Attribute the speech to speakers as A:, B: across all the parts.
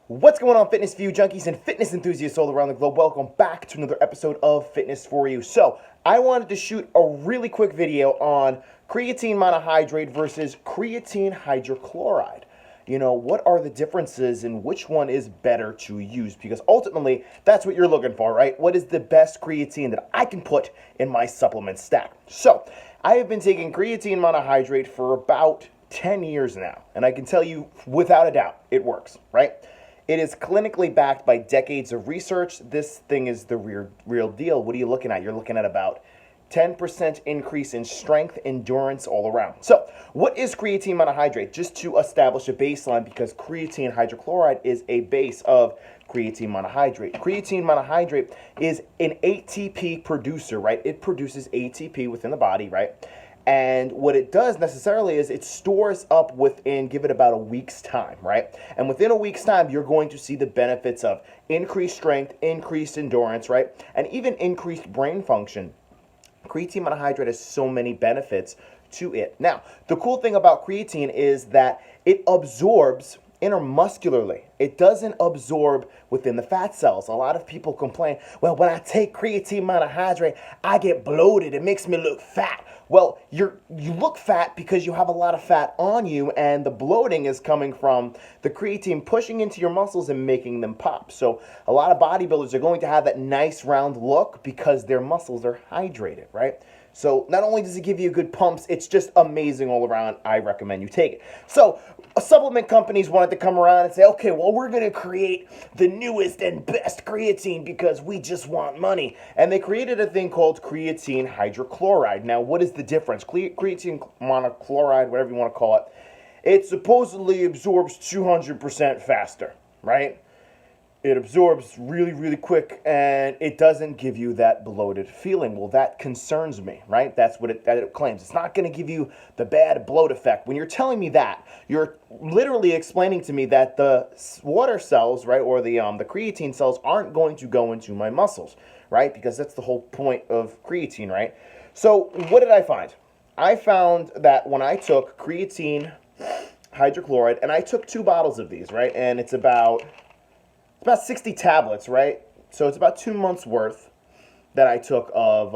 A: What's going on, fitness for you junkies and fitness enthusiasts all around the globe? Welcome back to another episode of Fitness for You. So, I wanted to shoot a really quick video on creatine monohydrate versus creatine hydrochloride. You know, what are the differences and which one is better to use? Because ultimately, that's what you're looking for, right? What is the best creatine that I can put in my supplement stack? So, I have been taking creatine monohydrate for about 10 years now, and I can tell you without a doubt, it works, right? It is clinically backed by decades of research. This thing is the real deal. What are you looking at? You're looking at about 10% increase in strength, endurance all around. So, what is creatine monohydrate? Just to establish a baseline, because creatine hydrochloride is a base of creatine monohydrate. Creatine monohydrate is an ATP producer, right? It produces ATP within the body, right? And what it does necessarily is it stores up within, give it about a week's time, right? And within a week's time, you're going to see the benefits of increased strength, increased endurance, right? And even increased brain function. Creatine monohydrate has so many benefits to it. Now, the cool thing about creatine is that it absorbs intermuscularly. It doesn't absorb within the fat cells. A lot of people complain, well, when I take creatine monohydrate, I get bloated. It makes me look fat. Well, you look fat because you have a lot of fat on you, and the bloating is coming from the creatine pushing into your muscles and making them pop. So a lot of bodybuilders are going to have that nice round look because their muscles are hydrated, right? So not only does it give you good pumps, it's just amazing all around. I recommend you take it. So supplement companies wanted to come around and say, okay, well, we're going to create the newest and best creatine because we just want money. And they created a thing called creatine hydrochloride. Now, what is the difference? Creatine monochloride, whatever you want to call it, it supposedly absorbs 200% faster, right? It absorbs really, really quick, and it doesn't give you that bloated feeling. Well, that concerns me, right? That's what it claims. It's not going to give you the bad bloat effect. When you're telling me that, you're literally explaining to me that the water cells, right, or the creatine cells aren't going to go into my muscles, right? Because that's the whole point of creatine, right? So what did I find? I found that when I took creatine hydrochloride, and I took 2 bottles of these, right, and it's about 60 tablets, right? So it's about 2 months worth that I took of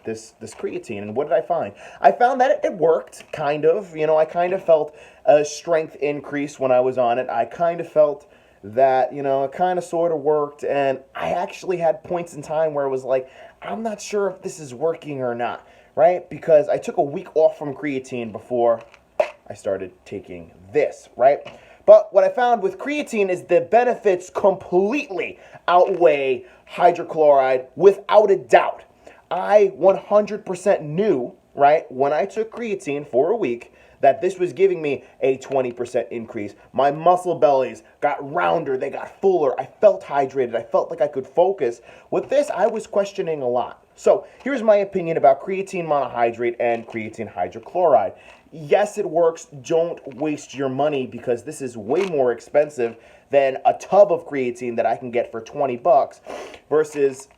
A: this creatine. And what did I find? I found that it worked, kind of. You know, I kind of felt a strength increase when I was on it. I kind of felt that, you know, it kind of sort of worked. And I actually had points in time where it was like, I'm not sure if this is working or not, right? Because I took a week off from creatine before I started taking this, right? But what I found with creatine is the benefits completely outweigh hydrochloride without a doubt. I 100% knew, right, when I took creatine for a week, that this was giving me a 20% increase. My muscle bellies got rounder, they got fuller, I felt hydrated, I felt like I could focus. With this, I was questioning a lot. So here's my opinion about creatine monohydrate and creatine hydrochloride. Yes, it works. Don't waste your money because this is way more expensive than a tub of creatine that I can get for 20 bucks versus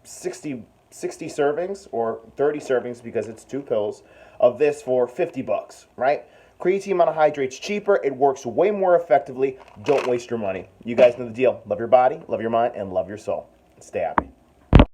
A: 60 servings or 30 servings because it's 2 pills of this for 50 bucks, right? Creatine monohydrate's cheaper. It works way more effectively. Don't waste your money. You guys know the deal. Love your body, love your mind, and love your soul. Stay happy.